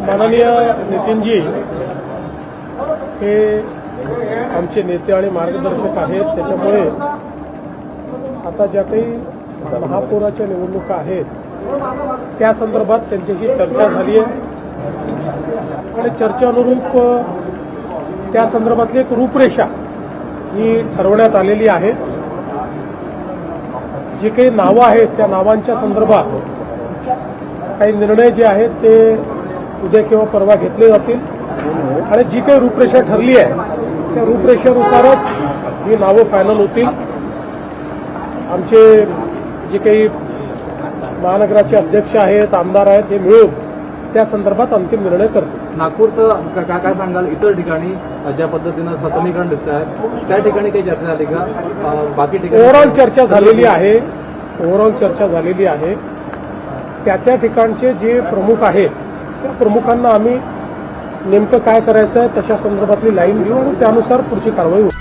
माननीय नितीनजी हे आमचे नेते आणि मार्गदर्शक आहेत. त्याच्यामुळे आता ज्या काही महापौराच्या निवडणुका आहेत त्या संदर्भात त्यांच्याशी चर्चा झाली आहे आणि चर्चेनुरूप त्या संदर्भातली एक रूपरेषा ही ठरवण्यात आलेली आहे. जी काही नावं आहेत त्या नावांच्या संदर्भात काही निर्णय जे आहेत ते उद्या किंवा परवा घेतले जातील आणि जी काही रूपरेषा ठरली आहे त्या रूपरेषेनुसारच ही नावं फायनल होतील. आमचे जे काही महानगराचे अध्यक्ष आहेत, आमदार आहेत, हे मिळून त्या संदर्भात अंतिम निर्णय करतील. नागपूरचं काय सांगाल? इतर ठिकाणी ज्या पद्धतीनं समीकरण दिसत आहे त्या ठिकाणी काही चर्चा झाली का? बाकी ठिकाणी ओव्हरऑल चर्चा झालेली आहे. त्या ठिकाणचे जे प्रमुख आहेत त्या प्रमुखांना आम्ही नेमकं काय करायचं आहे तशा संदर्भातली लाईन घेऊ आणि त्यानुसार पुढची कारवाई होईल.